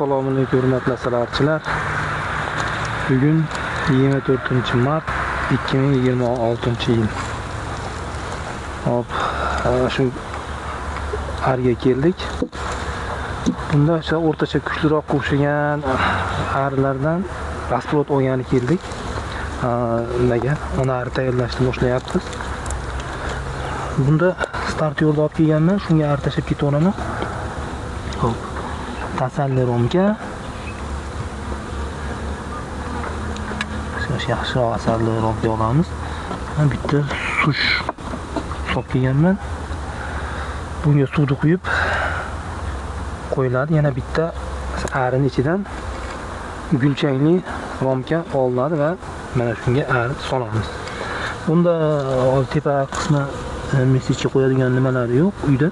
Assalomu alaykum hurmatli salarchilar. Bugun 24-mart 2026-yil. Hop, shu arga keldik. Bunda o'sha o'rtacha kuchliroq qo'shigan arlardan rasplot olgani keldik. Nimaga? Uni ar tayyorlashni boshlayapmiz. Bunda start yo'lda olib kelganman, shunga ar tashab ketaveraman. Hop. Tasalli romga. Yaxshiroq asalli romga olamiz. Bitta sush olib kelganman. Bunga suvni quyib qo'yiladi. Yana bitta arin ichidan gulchangli romga olinadi va mana shunga ar solamiz. Bunda tepa qismi mesajga qo'yadigan nimalar yo'q uyda.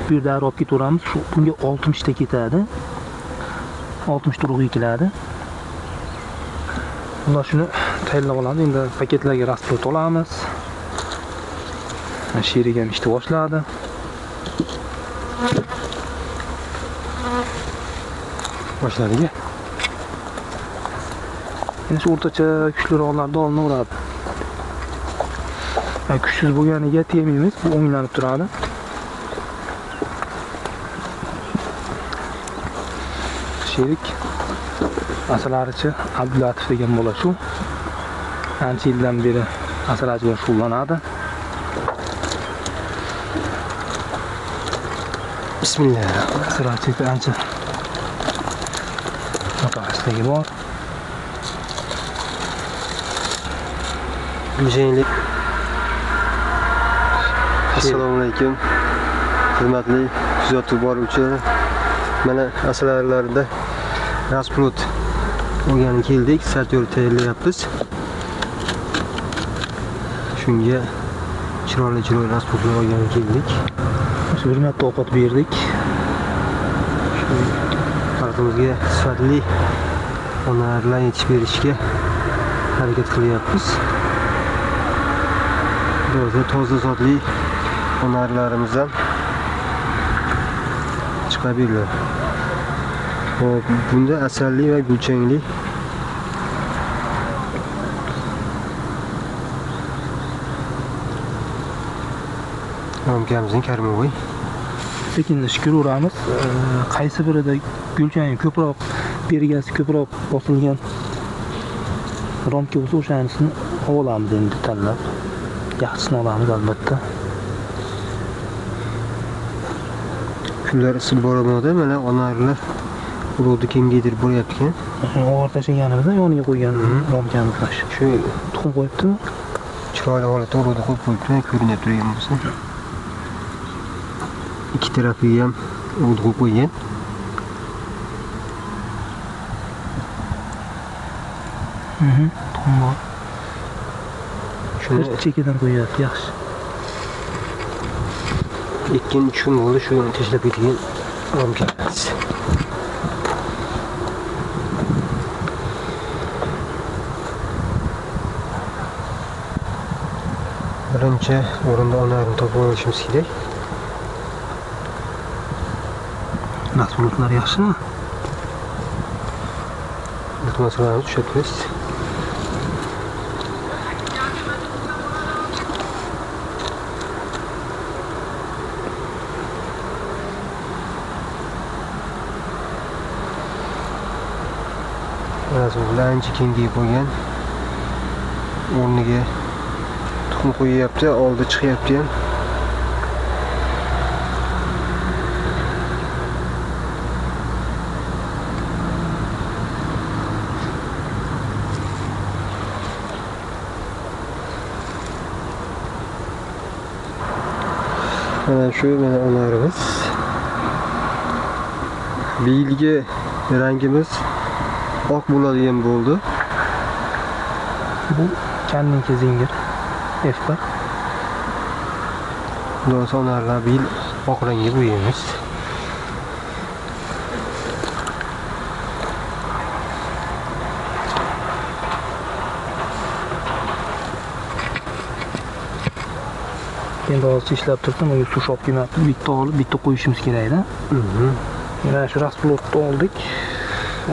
Bu yerda olib ketaveramiz. Bunga 60 ta ketadi. 60 turg'i keladi. Bunda shuni tayyorlab olamiz. Endi paketlarga rasplot olamiz. Sherik ham ishni boshladi. Boshladik. Endi shu o'rtacha kuchliroqlarda olinaveradi. Kuchsiz bo'lganiga tegmaymiz. Bu o'nglanib turadi. Sherik asalarichi Abdulatif degan bola shu. Ancha yildan beri asalachi bilan shug'ullanadi. Bismillah. Asalachi ancha mutaxassisligi bor. Gulchanglik. Assalomu alaykum. Hurmatli kuzatib boruvchilar. Mana asalarilarda rasplot olgani keldik. Satyor tayyorlayapmiz. Shunga chiroyli rasplotlar olgani keldik. Bir marta ovqat berdik. Xalqimizga sifatli onarlar yetishib berishga harakat qilyapmiz. Biroz toza zotli onarlarimizdan chiqabiladi. Hop, bunda asalli va gulchangli romkamizning karmovoy. Sekinlashib ko'raveramiz. Qaysi birida gulchang ko'proq, bergasi ko'proq bosilgan romka bo'lsa o'shanisini olamiz endi tanlab. Yaxshisini olamiz albatta. Kunlar isib boramoqda, mana onarlar urug'ni kengaytirib boryapti ekan. Og'ir tashlaganimizda yoniga qo'ygan romkamiz shu. Tuxum qo'yibdimi? Chiroyli holatda urug'ni qo'yib qo'yibdi, ko'rinib turgan bo'lsa. İki tarafiga ham urug'ni qo'ygan. Tuxum bor. Shuni chekidan qo'yapti, yaxshi. Ekkan tuxum bo'ldi, shuni tashlab ketgan romkamiz. Birinchi o'rinda onarni topib olishimiz kerak. Rasplotlar yaxshimi? Iltimoslarni tushiramiz. Ancha kengayib bo'lgan. O'rniga tuxum qo'yyapti, oldi chiqyapti ham. Mana shu mana onarimiz. Bilgi rangimiz oq bo'ladigan bo'ldi. Bu kendinki zinger. F1. Bundan sonra bil oq rangga bo'yaymiz. Endi hozir ishlab turibdim, unga suv olib kelmabdi. Bitta olib, bitta qo'yishimiz kerak-da. Mana shu rasplotni oldik.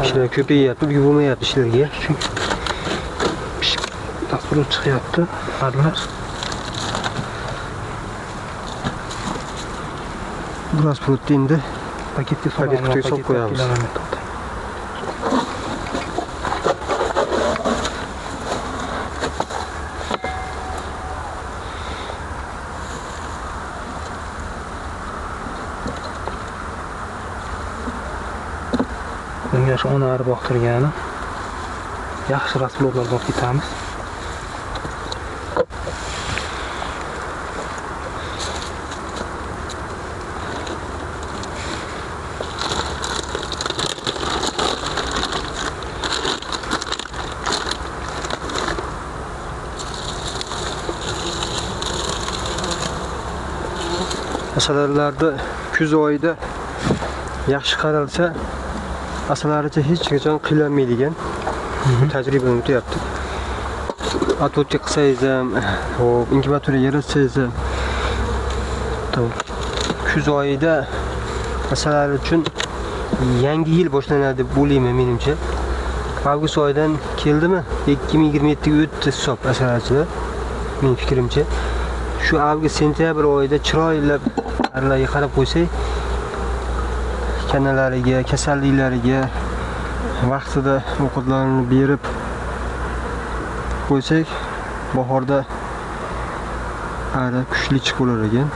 Ishlar ko'payyapti, yuvilmayapti ishlarga. Rasplot chiqyapti. Arlar. Rasplotni endi Paketga Paketga solib qo'yamiz. Bunga shu onari boqtirgani. Yaxshi rasplotlar olib ketamiz. Asalarilarda kuz oyida yaxshi qaralsa, asalaricha hech qachon qiylanmaydigan. Tajribadan o'tyapti. Atotga qilsangiz ham, hop, inkubatorga yaratsangiz ham, kuz oyida asalari uchun yangi yil boshlanadi deb o'ylayman menimcha. Avgust oyidan keldimi? 2027 ga o'tdi hisob asalarichilar. Mening fikrimcha. Shu avgust sentyabr oyida chiroylab arlarga qarab qo'ysak, kanalariga, kasalliklariga vaqtida ovqatlarini berib qo'ysak, bahorda ara kuchli chiqib olar ekan.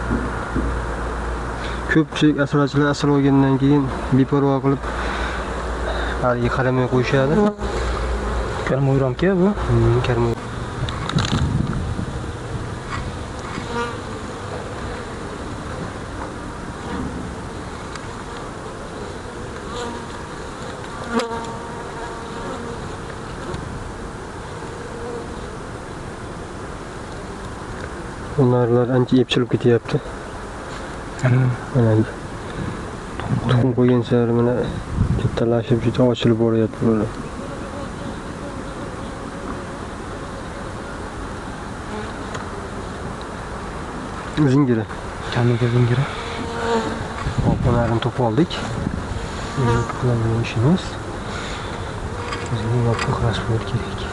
Ko'pchilik asrachilar asal olgandan keyin beparvo qilib ariga qaramay qo'yishadi. Karmoyramka bu. Karmoy. Onlarlar ancha epchilib ketyapti. Mana tuxum qo'ygan sari mana kattalashib juda ochilib boryapti bular. Zingiri. Kamiga zingiri. Hop, onlarni topib oldik. Qilaman ishimiz. Bizning yopiq rasplot kerak.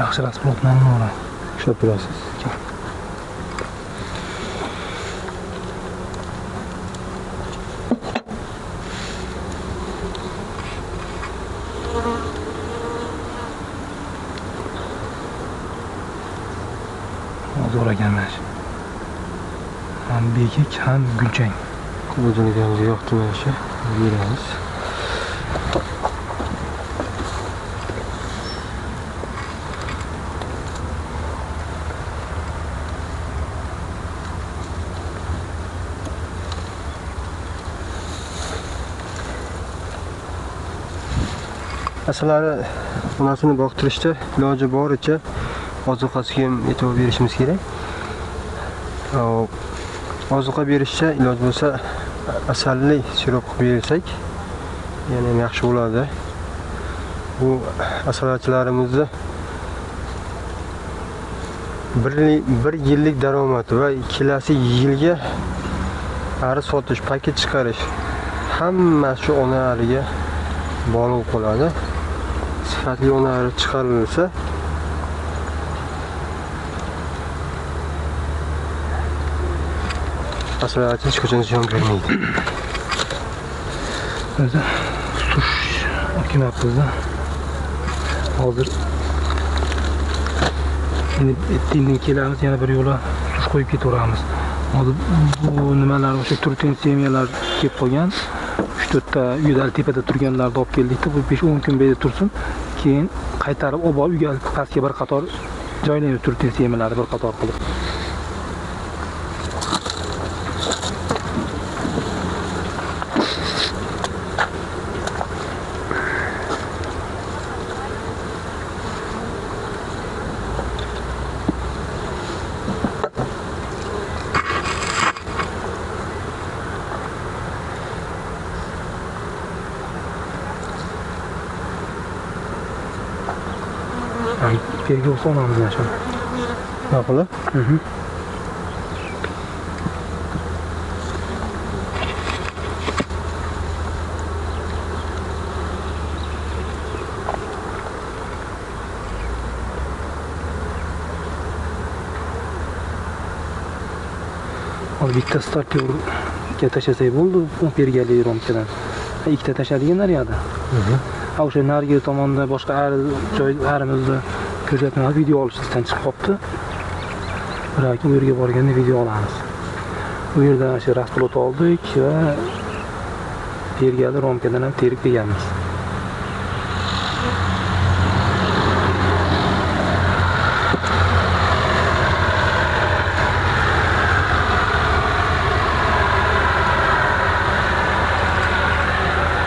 Yaxshi rasplotlarni oladi. Ushlab turasiz. Zo'r ekan mana shu. Ham bekik, ham gulchang. O'zimizga yoqdi mana shu. Beramiz. Asalari onasini boqtirishda iloji boricha ozuqasiga ham e'tibor berishimiz kerak. Ozuqa berishda iloji bo'lsa asalli sirop qilib bersak, yana ham yaxshi bo'ladi. Bu asalchilarimizni bir yillik daromadi va kelasi yilga ari sotish, paket chiqarish hammasi shu ona ariga bog'liq qoladi. Sifatli ona ari chiqarilsa, asalaricha hech qachon ziyon ko'rmaydi. O'zi sush okyapmiz-da. Hozir endi kelamiz, yana bir yo'la sush qo'yib ketaveramiz. Hozir bu nimalar o'sha turten semiyalar kelib qolgan. 3-4 ta uyda tepada turganlarni olib keldik-da, bu 5-10 kun bu yerda tursin. Keyin qaytarib olib uyga pastga bir qator joylaymiz turten semiyalarni bir qator qilib. kerak bo'lsa olamiz mana shuni. Ma'qul. Hozir bitta starterga tashlasak bo'ldi, u pergali romkadan. Ikkita tashladiganlar yoqda. Ha, o'sha narigi tomonda boshqa arimizni ko'rsatmadi, video olishdan chiqib qopti. Biroq u yerga borganda video olamiz. Bu yerdan shu rasplot oldik va pergali romkadan ham terib kelganmiz.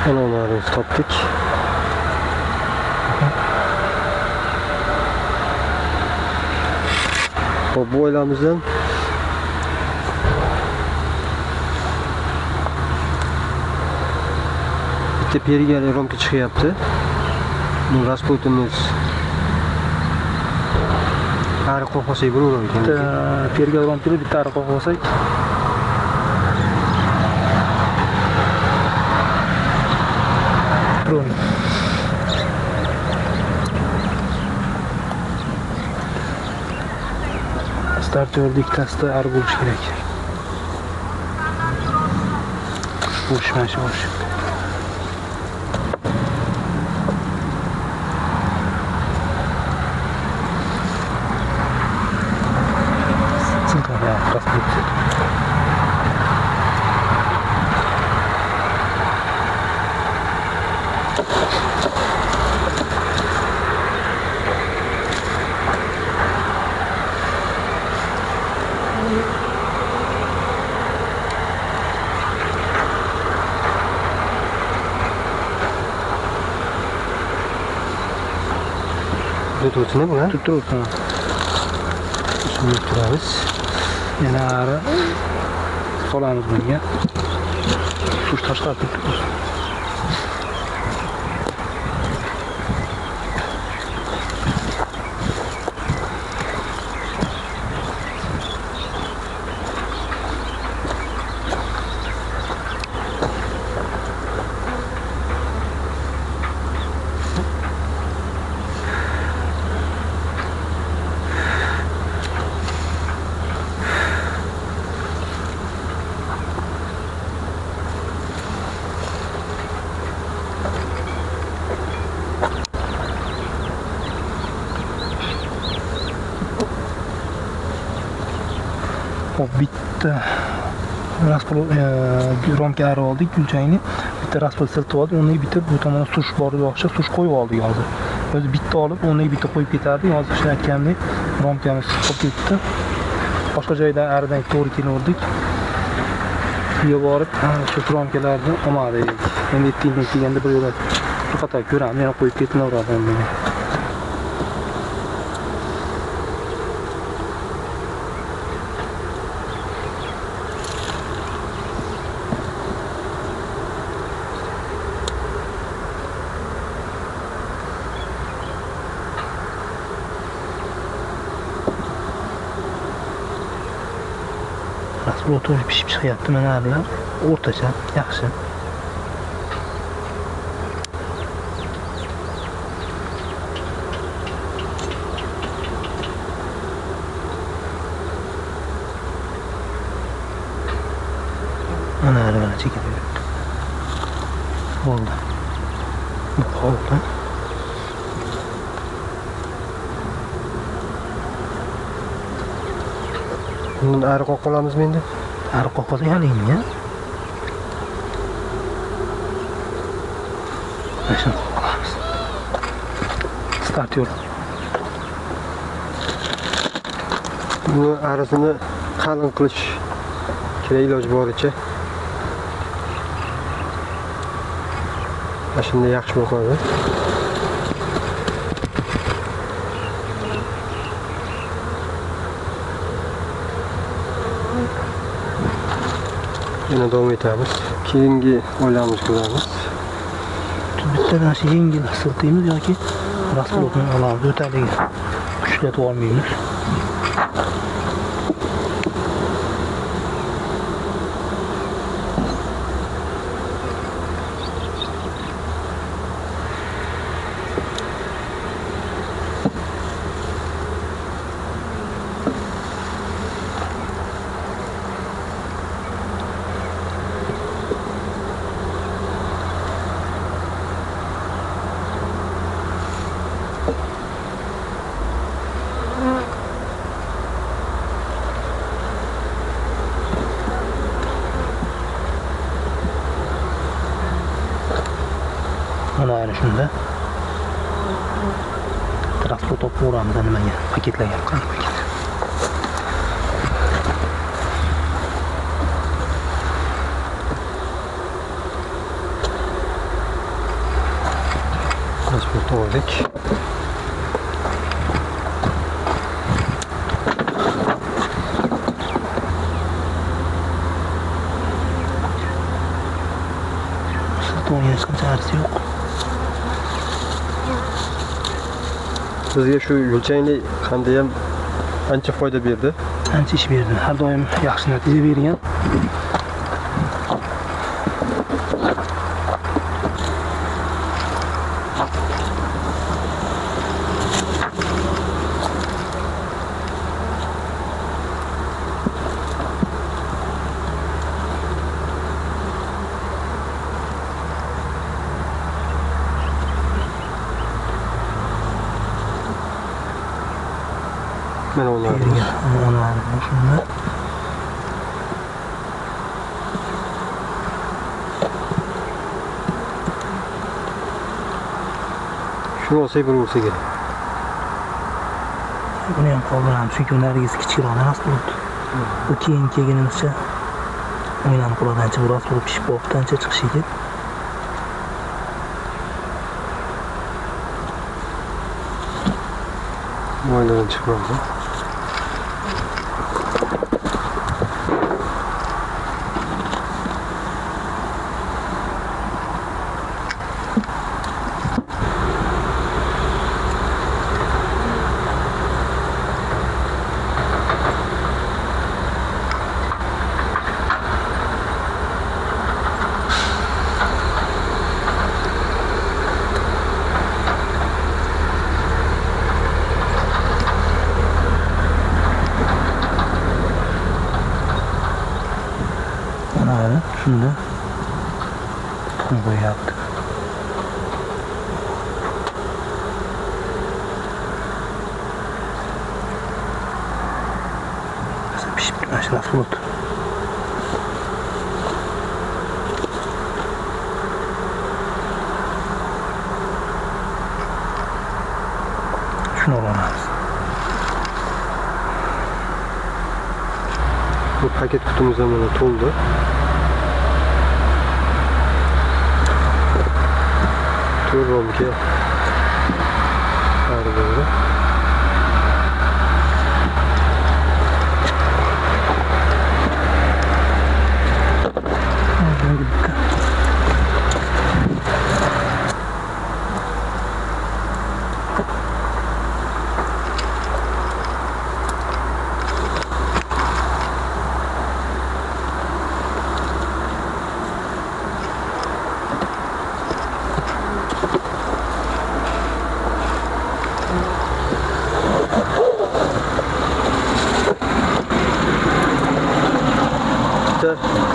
Onalarimizni topdik. Hop, bu oylamizdan bitta pergali romka chiqyapti. Bu rasplotimiz ari qo'yib olsak bo'laveradi ekan. Bitta pergali romkani bitta ari qo'yib olsak. Starterda ikkitasida ar bo'lishi kerak. Bo'sh. Sinqada rasmot. Tutuvchini bu, ha? Tutturib, Shuni turamiz. yana ari solamiz bunga. Shu tashqari tutib. Hop, bitta rasplot romka ari oldik, gulchangni. Bitta rasplot siltib oldik, uni bitta bu tomonda sush bor o'xshab sush qo'yib oldik hozir. O'zi bitta olib, uni bitta qo'yib ketardik. Hozir o'sha aytgandek romkamiz chiqib ketdi. Boshqa joydan aridan to'g'ri kelaverdik. Uyga borib, shu romkalarni olmadik. Endi yettindan kelganda bir yo'la faqat ko'ramiz, yana qo'yib ketaveradi endi. Rasplot pishib chiqyapti, mana bular o'rtacha, yaxshi. Mana bular chekib yuribdi. Bo'ldi. Bu qoldi. Bundan ari qo'yib qolamizmi endi? Ari qo'yib qolsak haliymi? Mana shuni qo'yib qolamiz. Start yo'l. Buni arisini qalin qilish kerak iloji boricha. Mana shunday yaxshi bo'lib qoladi. Yana davom etamiz. Keyingi o'ylamiz ko'ramiz. Bittadan shu yengil siltaymiz yoki rasplotni olamiz o'taliga. ushlatib olmaymiz. Mana shunda transport topib o'ramiz nimaga paketlagan qani paket. Transport oldik. Sirtoni hech qancha arzi yo'q. Sizga shu gulchangli qanday ham ancha foyda berdi. Ancha ish berdi. Har doim yaxshi natija bergan. Mana ular. Ular shunda. Shuni olsak bir bo'lsa kerak. Buni ham qoldiramiz, chunki unargisi kichikroq emas bo'ldi. Bu keyin kelganimizcha o'ylanib qoladi, ancha biroz bo'lib pishib qolibdi, ancha chiqishiga. Moynadan chiqmoqda. Mana shunda tuxum qo'yapti. Pishib turgan bo'ldi. Shuni olamiz. Bu paket kutumuza mana to'ldi. Turbolga qaraydi.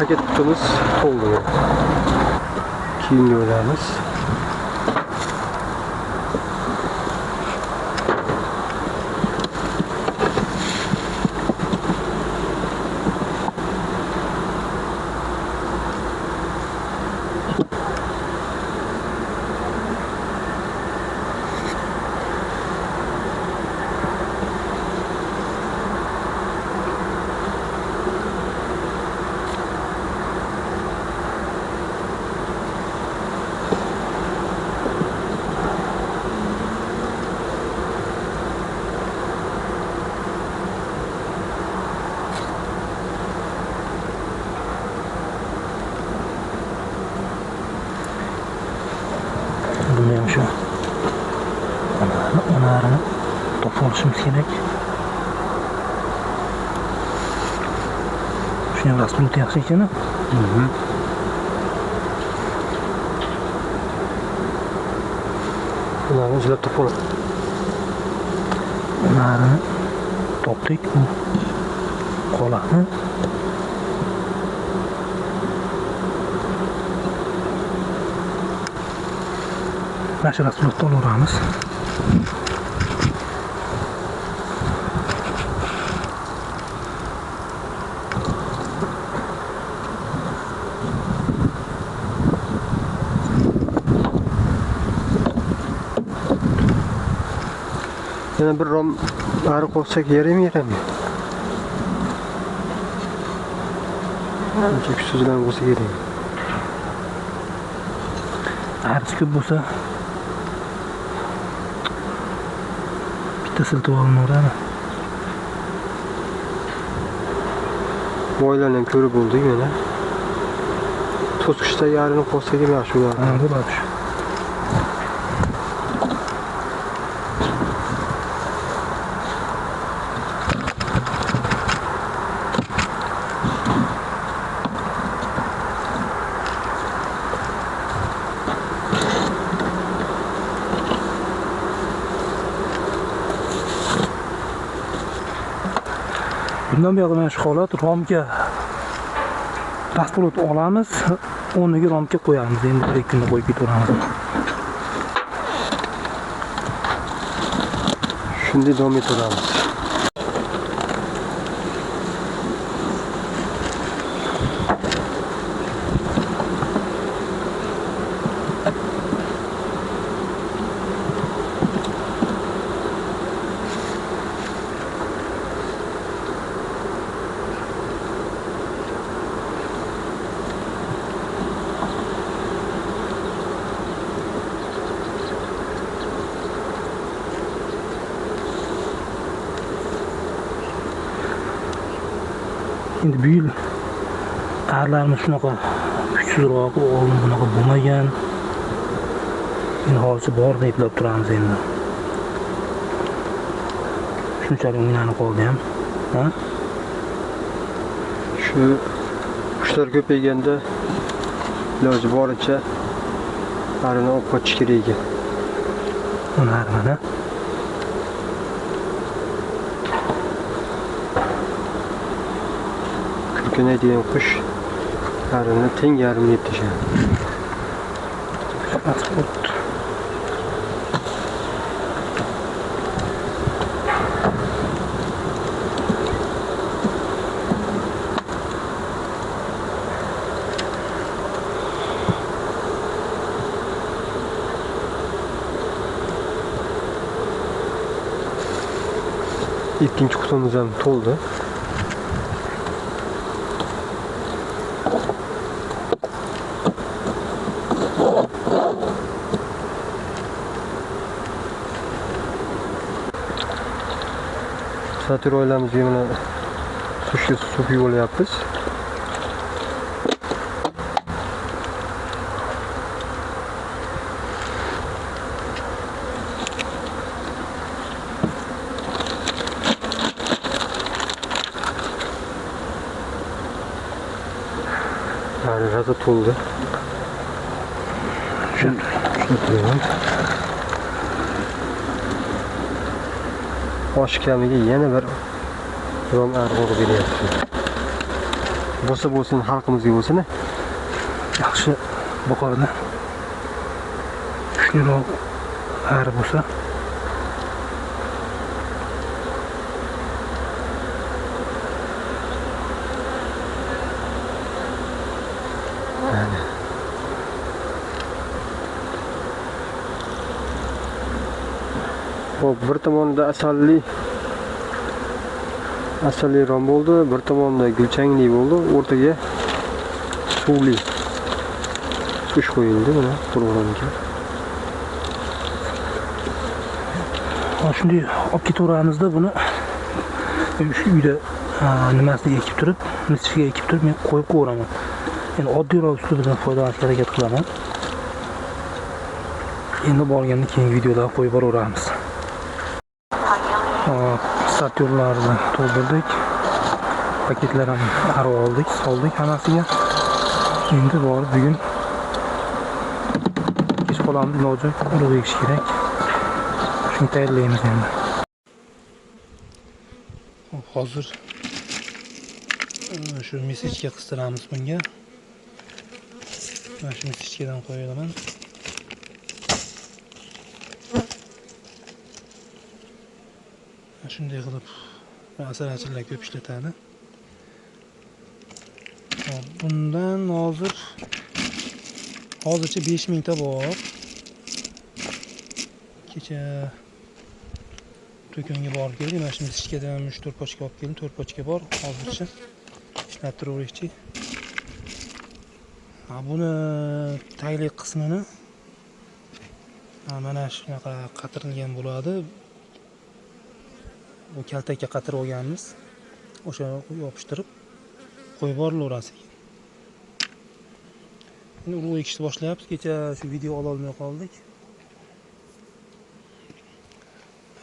Paket kutumuz to'ldi. Kiyimga olamiz. tortishimiz kerak. Shuni rasmini yaxshi ekan. Ularni izlab topib Ularni topdik. Bu qolani nashrasini olaveramiz. yana bir rom ari qo'ysak yaramay. Ancha kuchsizlan bo'lsa kerak. Arz ko'p bo'lsa bitta siltib olinaveradi. Moylarni ham ko'rib bo'ldik mana. To'sqishda yarini qo'ysak ham yaxshi bo'ladi. Ha, bo'ladi. Bundan buyog'i mana shu holat romga pasport olamiz, o'rniga romga qo'yamiz. Endi bir kunda qo'yib ketaveramiz. Shunday davom etaveramiz. Endi bu yil arlarimiz shunaqa kuchsizroq, oldin bunaqa bo'lmagan. Endi hozir bor deb eplab turamiz endi. Shunchalik o'ynanib qoldi ham. Ha? Shu qushlar ko'payganda iloji boricha arini olib qochish kerak ekan. Ular mana Kürkene diyen kuş arini teng yarım yetişen. pasport. İkinci kutumuz hem toldu. Satır oylamız yemine su yolu yapız. Yani razı oldu. Şunu tutuyorum. Osh kamiga yana bir rom arg'og'i beryapti. Bo'lsa bo'lsin, xalqimizga bo'lsin. Yaxshi boqadi. Kuchliroq ari bo'lsa hop, bir tomonda asalli rom bo'ldi, bir tomonda gulchangli bo'ldi, o'rtaga suvli tush qo'yildi mana programga. shunday olib ketaveramizda buni shu uyda nimasini ekib turib, nisfiga ekib turib men qo'yib qo'yaraman. Endi oddiyroq usulidan foydalanishga harakat qilaman. Endi borganda keyingi videoda qo'yib boraveramiz. Startyorlarni to'ldirdik. Paketlarni arab oldik, soldik hammasiga. Endi borib bugun kech qolamiz, iloji urug' ekish kerak. Shuni tayyorlaymiz endi. Hozir shu mesajga qistiramiz bunga. Mana shu mesajgadan qo'yaman. Shunday qilib asarachilar ko'p ishlatadi. Bundan hozircha 5000 ta bor. Kecha do'konga borib keldik. Mana shu mesajgadan 3-4 pochka olib keldim. 4 pochka bor. Hozircha ishlab turaverishchi. Buni taglik qismini mana shunaqa qatirilgan bo'ladi. Bu kaltakka qatirib olganmiz. O'sha yopishtirib qo'yib yuborilaverasiz. Endi urug' ekishni boshlayapmiz. Kecha shu video ola olmay qoldik.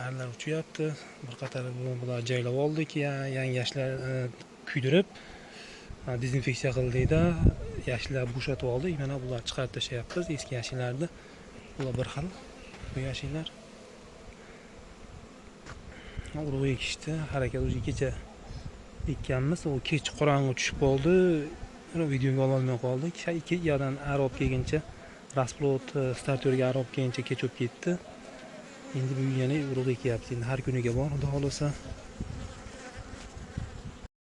Arlar uchyapti. Bir qator bular joylab oldik. Yangi yashlar kuydirib dezinfeksiya qildikda, yashlar bo'shatib oldik. Mana bular chiqarib tashlayapmiz. Eski yashlarni. Bular bir xil. Bu yashlar urug' ekishdi. Harakat o'zi kecha ekkanmiz. U kech qorong'i tushib qoldi. Videoga ola olmay qoldik. Ikki yoqdan arab kelguncha, rasplot startyorga arab kelguncha kech o'tib ketdi. Endi bu yana urug' ekyapmiz. Endi har kuniga bor, xudo xolasa.